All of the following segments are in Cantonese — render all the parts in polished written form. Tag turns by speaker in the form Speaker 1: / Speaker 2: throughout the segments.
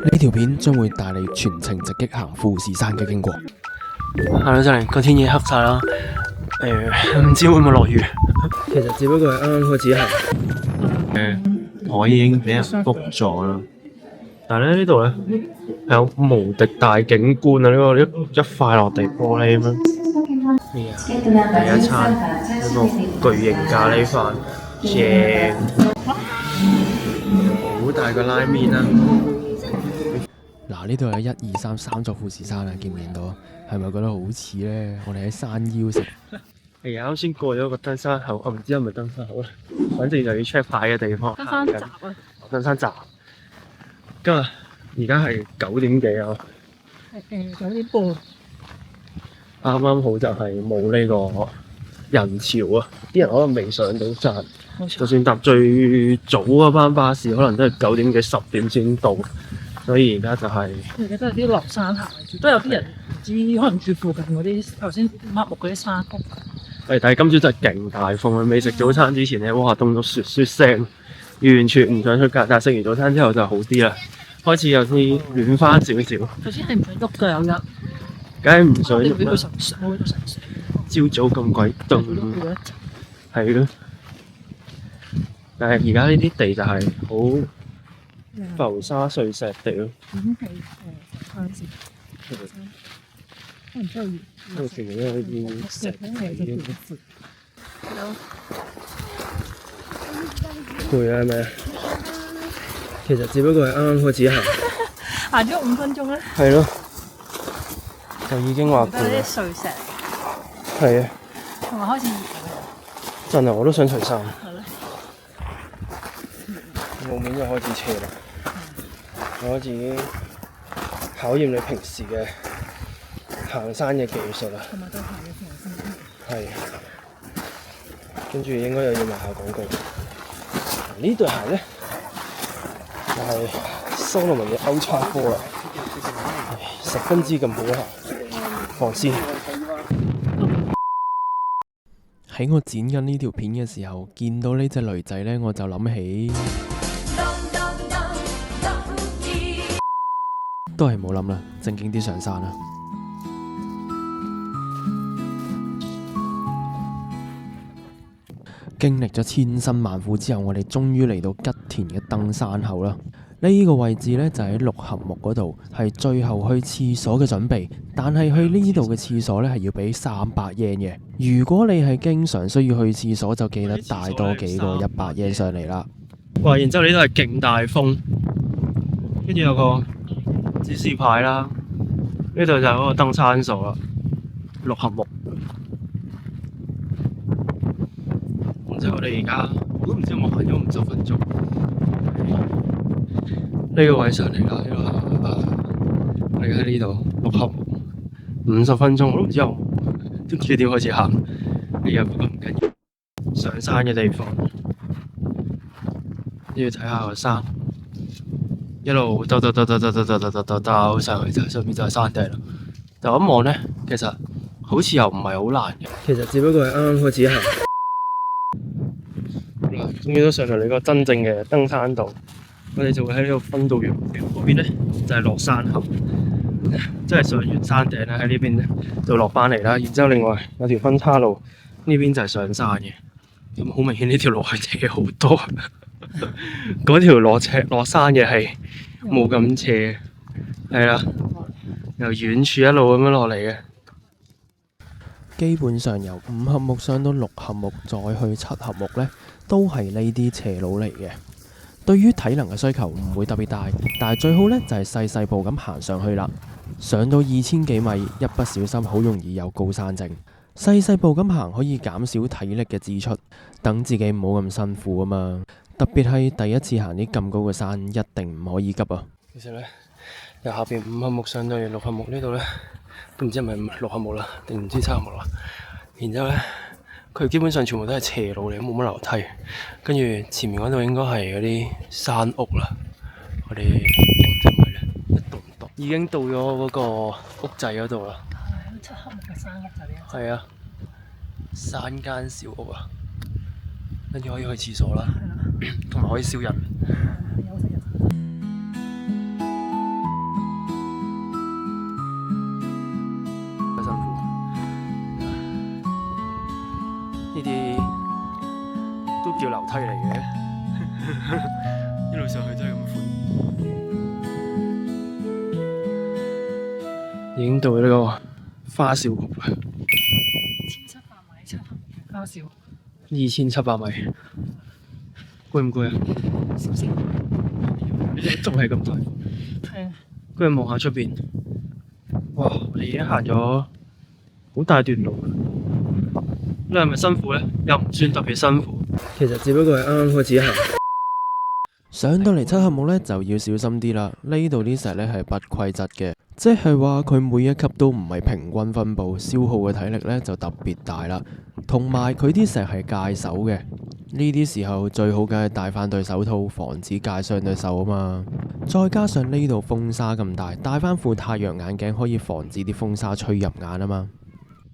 Speaker 1: 呢條片將會帶你全程直擊行富士山嘅經過。
Speaker 2: 係啦，真係個天已經黑晒啦。唔知會唔會落雨？其實只不過係啱啱開始行。我已經俾人 book 咗啦。但係咧呢度咧係有無敵大景觀啊！呢個一塊落地玻璃咁樣。第一餐一個巨型咖喱飯，正。好大個拉麵啊！
Speaker 1: 嗱，呢度有1、2、3、3座富士山啊，見唔見到？係咪覺得好似咧？我哋喺山腰食。
Speaker 2: 係啊，啱先過咗個登山口，我唔知係咪登山口啦。反正就要 check 牌嘅地方。登山閘啊！登山閘。今日而家係9點幾啊？9
Speaker 3: 點半。
Speaker 2: 啱啱好就係冇呢個人潮啊！啲人可能未上到山，就算搭最早嗰班巴士，可能都係9點幾、10點先到。所以而家就係
Speaker 3: 而家都係啲落山行為主，都有啲人唔知可能住附近嗰啲頭先抹木嗰啲山屋。
Speaker 2: 但係今朝真係勁大風啊！未食早餐之前咧，哇凍到雪雪聲，完全唔想出街。但係食完早餐之後就好啲啦，開始有啲暖翻少少。
Speaker 3: 頭先係唔想喐㗎，有日。
Speaker 2: 梗係唔想喐啦！
Speaker 3: 會到神水，會到神水。
Speaker 2: 朝早咁鬼凍，係咯。但係而家呢啲地就係好浮沙碎石地咯。
Speaker 3: 已經係山線。可能之後
Speaker 2: 因為全部都係啲石地。攰啊，係咪啊？其實只不過係啱啱開始行。
Speaker 3: 行咗5分鐘咧。
Speaker 2: 係咯。就已經話攰啦。
Speaker 3: 啲碎石。
Speaker 2: 係啊。
Speaker 3: 同埋開始熱。
Speaker 2: 真係，我都想除衫。
Speaker 3: 係咯。
Speaker 2: 路面就開始斜啦。我開始已經考驗你平時嘅行山嘅技術啦。
Speaker 3: 同埋對鞋嘅防身。
Speaker 2: 係。跟住應該又要賣下廣告。呢對鞋咧就係Salomon嘅 Ultra 4啦，10分之咁好行，防先。
Speaker 1: 喺我剪緊呢條片嘅時候，見到呢隻女仔咧，我就諗起，都係冇諗啦，正經啲上山啦。經歷咗千辛萬苦之後，我哋終於嚟到吉田嘅登山口啦。呢個位置呢，就喺六合目嗰度，係最後去廁所嘅準備。但係去呢度嘅廁所呢，係要俾300 yen 嘅。如果你係經常需要去廁所，就記得帶多幾個100 yen 上嚟啦。
Speaker 2: 哇！然之後呢度係勁大風，跟住有個指示牌啦。呢度就係嗰個登山所啦，六合目。就我哋而家，我都唔知有冇行咗50分鐘。呢個位上嚟啦，我哋喺呢度六合目50分鐘，我都唔知有，都唔知點開始行。呢日不過唔緊要，上山嘅地方，都要睇下個山，一路兜上去，就上面就係山頂啦。就咁望咧，其實好似又唔係好難嘅。其實只不過係啱啱開始行。終於都上到你個真正嘅登山道，我哋就會喺呢個分道揚鑣嗰邊咧，就係落山口，即係上完山頂咧喺呢邊咧就落翻嚟啦。然之後另外有條分岔路，呢邊就係上山嘅。咁好明顯呢條路係斜好多，嗰條落山嘅係冇咁斜，係啦，由遠處一路咁樣落嚟嘅。
Speaker 1: 基本上由5合目上到6合目，再去7合目呢，都係呢啲斜路嚟嘅。對於體能嘅需求唔會特別大，但係最好呢就係細細步咁行上去啦。上到2000幾米，一不小心好容易有高山症。細細步咁行可以減少體力嘅支出，等自己唔好咁辛苦啊嘛。特別係第一次行啲咁高嘅山，一定唔可以急啊。
Speaker 2: 其實呢，由下邊5合目上到嚟6合目呢度呢，都唔知係咪6合目啦，定唔知7合目啦。然之後呢，佢基本上全部都係斜路嚟，冇乜樓梯。跟住前面嗰度應該係嗰啲山屋啦。我哋即係唔係咧？一棟棟已經到咗嗰個屋仔嗰度啦。
Speaker 3: 7合目嘅山屋就呢。
Speaker 2: 係啊，山間小屋啊，跟住可以去廁所啦，同埋可以燒人。
Speaker 3: 休息一陣。
Speaker 2: 梯嚟嘅，一路上去真係咁寬。已經到呢個花小谷啦
Speaker 3: 1700米七合目花小，
Speaker 2: ，2700米，攰唔攰啊？
Speaker 3: 少少。
Speaker 2: 仲係咁大。
Speaker 3: 係啊，
Speaker 2: 跟住望下出邊，哇！我哋已經行咗好大段路啦。你係咪辛苦咧？又唔算特別辛苦，其實只不過係啱啱開始行。
Speaker 1: 上到嚟七合目呢，就要小心啲啦。呢度啲石呢係不規則嘅，即係話佢每一級都唔係平均分布，消耗嘅體力呢就特別大啦。同埋佢啲石係戒手嘅，呢啲時候最好梗係戴翻對手套，防止戒傷對手啊嘛。再加上呢度風沙咁大，戴翻副太陽眼鏡可以防止啲風沙吹入眼啊嘛。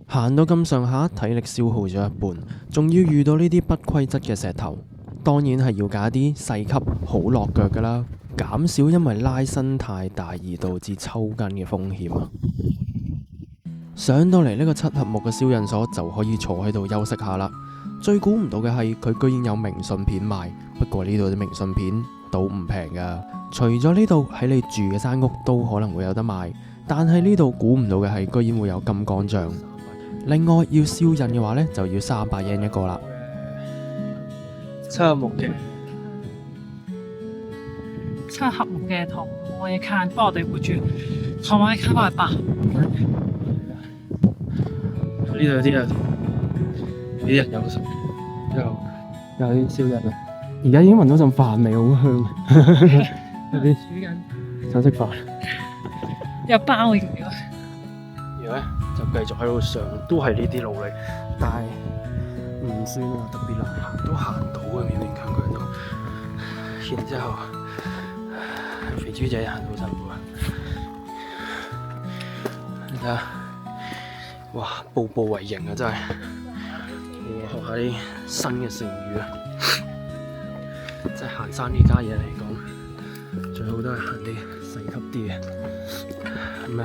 Speaker 1: 行到咁上下，體力消耗咗一半，仲要遇到呢啲不規則嘅石頭。當然係要揀啲細級好落腳㗎啦，減少因為拉伸太大而導致抽筋嘅風險啊！上到嚟呢個七合目嘅燒印所就可以坐喺度休息下啦。最估唔到嘅係佢居然有明信片賣，不過呢度啲明信片都唔平㗎。除咗呢度喺你住嘅山屋都可能會有得賣，但係呢度估唔到嘅係居然會有金剛杖。另外要燒印嘅話呢，就要300 yen 一個啦。
Speaker 2: 七合目嘅
Speaker 3: 七合目嘅唐我嘅卡，幫我哋活住。唐我嘅卡幫我8。
Speaker 2: 呢度有啲人，有啲人有啲燒印啊！而家已經聞到陣飯味，好香。有啲
Speaker 3: 煮緊，
Speaker 2: 想食飯。
Speaker 3: 有包嘅仲要。
Speaker 2: 而家就繼續喺度上，都係呢啲路嚟，但係唔算話特別難行，都行到嘅，勉勉強強都。然之後，肥豬仔行到好辛苦啊！你睇下，哇，步步為營啊，真係。要學下啲新嘅成語啊！即係行山呢家嘢嚟講，最好都係行啲細級啲嘅，咁咧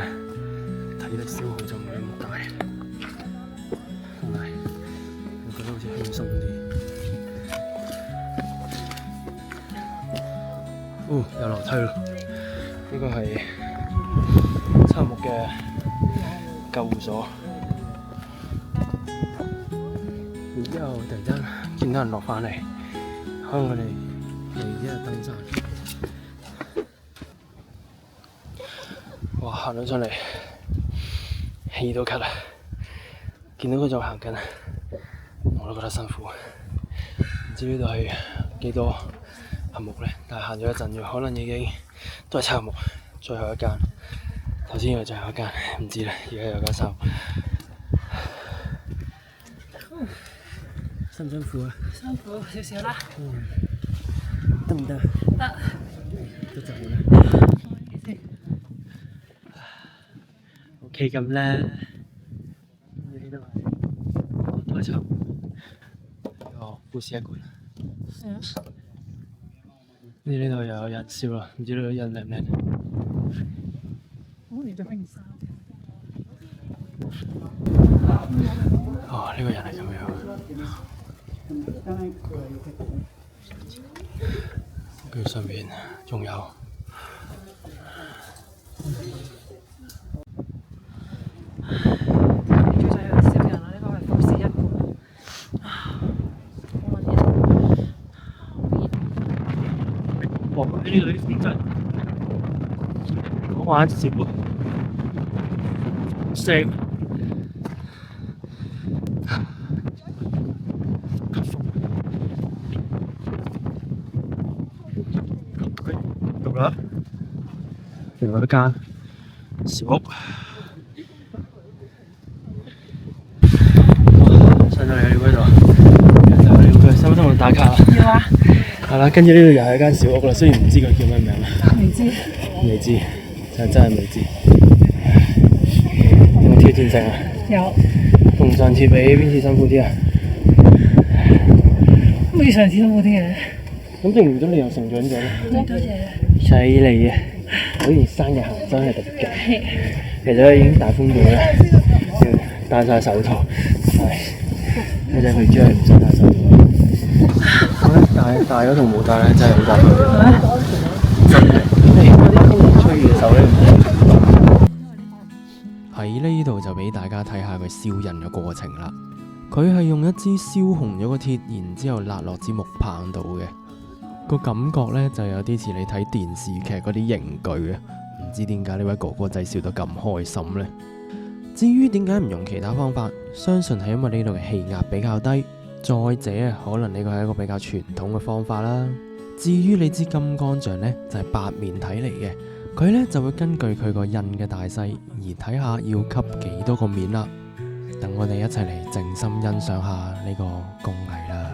Speaker 2: 體力消耗就冇咁大，同埋我覺得好似輕鬆啲。哦，有樓梯咯！呢個係七合目嘅救護所。然之後突然間見到人落返嚟，可能佢哋嚟一日登山。哇！行到上嚟，氣都咳啦！見到佢仲行緊，我都覺得辛苦。唔知呢度係幾多合目咧？但係行咗一陣，可能已經都係七合目最後一間。頭先係最後一間，唔知啦。而家有間收。辛唔辛苦啊？
Speaker 3: 辛苦少少啦。
Speaker 2: 得唔得？
Speaker 3: 得。
Speaker 2: 都走啦。OK 咁啦。呢度都係差唔多。哦，故事一館。
Speaker 3: 係啊。
Speaker 2: 呢度又有人燒啦，唔知呢度人靚唔靚？
Speaker 3: 我連咗件衫。
Speaker 2: 哦，呢個人係咁樣。佢上面仲有。
Speaker 3: 最細有少人啦，呢個係故事一館。好揾嘢。
Speaker 2: 哇！呢度啲風真好玩笑喎，聲。到啦，另外一間小屋。上到嚟呢度，就係要佢收收我打卡啦。
Speaker 3: 要啊。
Speaker 2: 係啦，跟住呢度又係一間小屋啦，雖然唔知佢叫咩名啦。
Speaker 3: 未知。
Speaker 2: 未知，真係未知。有冇挑戰性啊？
Speaker 3: 有。
Speaker 2: 同上次比邊次辛苦啲啊？
Speaker 3: 好似上次辛苦啲嘅。
Speaker 2: 咁證明咗你又成長咗咧。
Speaker 3: 多謝。
Speaker 2: 犀利啊！果然生日行真係特別勁。其實已經大風到咧，要戴晒手套。係。嗰隻肥豬係唔使戴手套。戴咗同冇戴咧真係好大分別。真係，嗰啲空氣吹嘅手咧，
Speaker 1: 喺呢度就俾大家睇下佢燒印嘅過程啦。佢係用一支燒紅咗個鐵，然之後辣落支木棒度嘅。個感覺呢，就有啲似你睇電視劇嗰啲刑具啊！唔知點解呢位哥哥仔笑得咁開心呢？至於點解唔用其他方法，相信係因為呢度嘅氣壓比較低。再者可能呢個係一個比較傳統嘅方法啦。至於你支金剛杖呢，就係八面體嚟嘅，佢呢就會根據佢個印嘅大細而睇下要吸幾多個面啦。等我哋一齊嚟靜心欣賞下呢個工藝啦。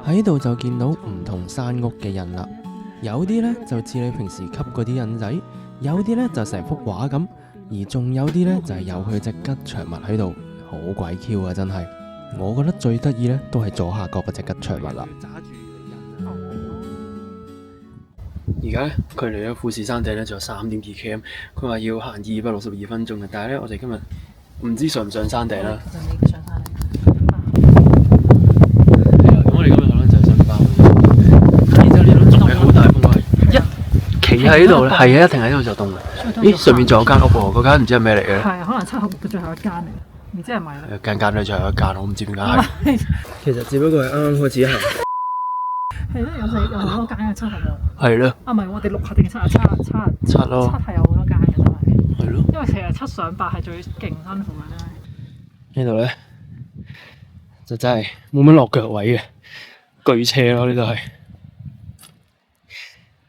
Speaker 1: 喺度就見到唔同山屋嘅印啦，有啲呢就似你平時吸嗰啲印仔，有啲呢就成幅畫咁，而仲有啲呢就係有佢隻吉祥物喺度，好鬼 Q 啊！真係，我覺得最得意呢都係左下角嗰隻吉祥物啦。
Speaker 2: 而家咧，距離咧富士山頂咧仲有3.2 km， 佢話要行262分鐘嘅，但係咧我哋今日唔知上唔上山頂啦。咁我哋今日可能就係上包，然之後呢度仲係好大風係一企喺度咧，係啊，一停喺度就凍啦。咦，上面仲有間屋喎，嗰間唔知係咩嚟嘅咧？
Speaker 3: 係啊，可能7號嘅最後一間嚟，唔知係咪咧？
Speaker 2: 間都最後一間，我唔知邊間係。其實只不過係啱啱開始行。
Speaker 3: 係咯，有好多間嘅7號喎。
Speaker 2: 係咯。
Speaker 3: 啊，唔係，我哋6號定7啊？7
Speaker 2: 咯。
Speaker 3: 7係有好多間嘅真係。
Speaker 2: 係咯。
Speaker 3: 因為其實7上8係最勁辛苦嘅咧。
Speaker 2: 呢度咧就真係冇乜落腳位嘅，巨斜咯呢度係。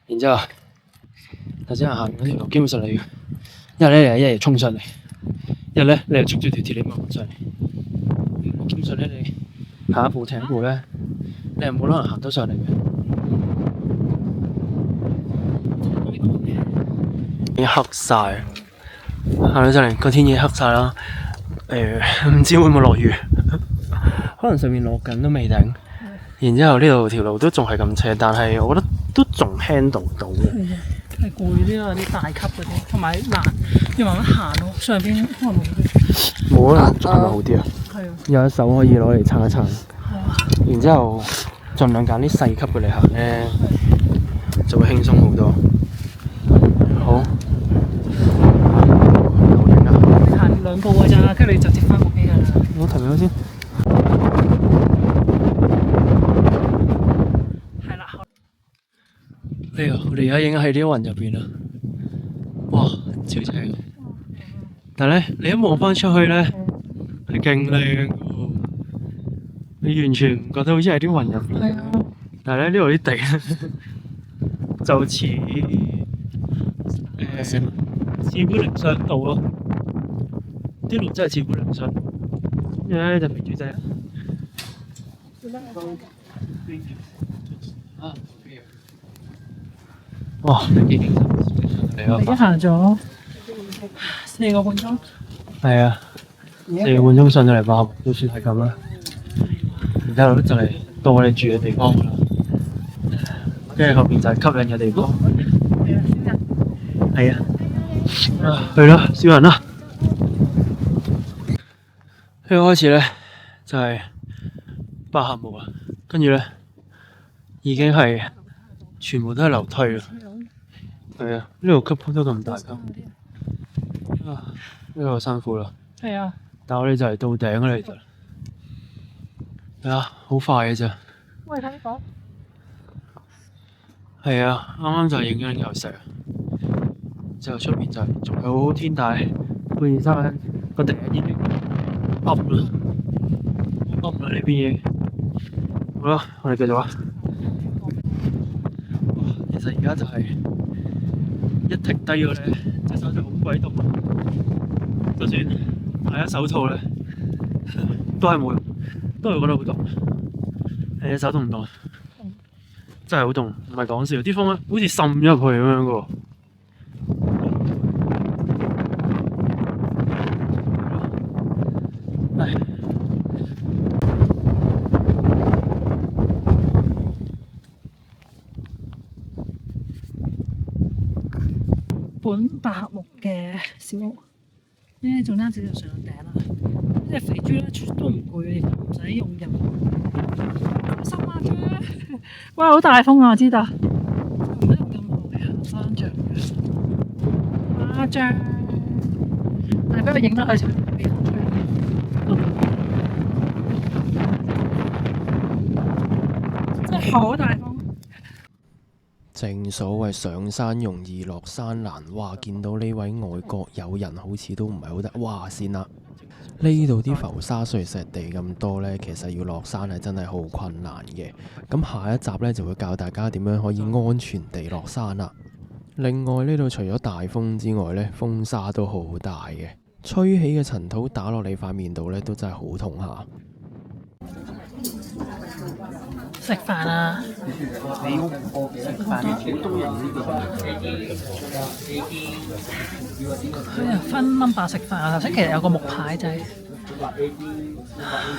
Speaker 2: 然之後頭先行嗰條路基本上你，一係一日衝上嚟，一係咧你係捉住條鐵鏈掹上嚟。基本上咧你行一步停一步咧，你係冇可能行得上嚟嘅。已經黑晒，行到上嚟個天已經黑晒啦。唔知會唔會落雨？可能上面落緊都未定。然之後呢度條路都仲係咁斜，但係我覺得都仲 handle 到嘅。
Speaker 3: 係攰啲咯，啲大級嗰啲，同埋難，要慢慢行咯。上邊可能冇啲。
Speaker 2: 冇啊，係咪好啲啊？
Speaker 3: 係啊。
Speaker 2: 有一手可以攞嚟撐一撐。
Speaker 3: 係啊。
Speaker 2: 然之後盡量揀啲細級嘅嚟行咧，就會輕鬆好多。好。
Speaker 3: 行2步㗎咋，跟住你就接翻部機㗎啦。
Speaker 2: 我停咗先。
Speaker 3: 係啦。
Speaker 2: 我哋而家已經喺啲雲入邊啦。哇，超正！但係咧，你一望翻出去咧，係勁靚嘅喎。你完全唔覺得好似喺啲雲入邊。
Speaker 3: 係啊。
Speaker 2: 但係咧，呢度啲地就似似般靈雙道咯。啲路真係似般靈雙道。跟住咧就肥豬仔。啊！哇！幾勁嚟
Speaker 3: 已經行咗4個半鐘。
Speaker 2: 係啊，4個半鐘上到嚟爆，都算係咁啦。然之後就嚟到我哋住嘅地方啦。跟住後邊就係吸引嘅地方。係啊，去啦，少人啦。呢個開始咧就係百合木啊，跟住咧已經係全部都係樓梯啦。係啊，呢度級鋪都咁大級。啊，呢個辛苦啦。
Speaker 3: 係啊。
Speaker 2: 但我哋就嚟到頂啦，其實。係啊，好快嘅啫。
Speaker 3: 喂，睇呢個。
Speaker 2: 係啊，啱啱就係影咗嚿石，之後出面就仲有天大富士山個頂已經凹啦，凹啦呢邊嘢。好啦，我哋繼續啦。其實而家就係一停低咗咧，隻手就好鬼凍，就算戴咗手套咧，都係冇用，都係覺得好凍。你隻手凍唔凍？真係好凍，唔係講笑，啲風咧好似滲咗入去咁樣嘅喎。唉，
Speaker 3: 本百合木嘅小屋，呢仲單止就上到頂啦。呢隻肥豬咧都唔攰，亦都唔使用任何收孖啫。哇！好大風啊！我知道，唔使用任何嘅行山杖嘅孖張，但係俾佢影得佢就俾人吹。真係好大風。
Speaker 1: 正所謂上山容易落山難，哇！見到呢位外國友人好似都唔係好得，哇！先啦，呢度啲浮沙碎石地咁多呢，其實要落山係真係好困難嘅。咁下一集呢，就會教大家點樣可以安全地落山啦。另外呢度除咗大風之外呢，風沙都好大嘅，吹起嘅塵土打落你塊面度呢，都真係好痛下。
Speaker 3: 食飯啊！佢又分 number 食飯啊！頭先其實有個木牌仔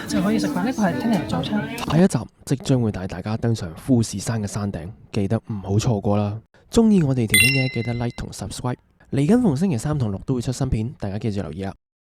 Speaker 3: 就可以食飯，呢個係聽日早餐。
Speaker 1: 下一集即將會帶大家登上富士山嘅山頂，記得唔好錯過啦！中意我哋條片嘅記得 like 同 subscribe。嚟緊逢星期3同6都會出新片，大家記住留意啦！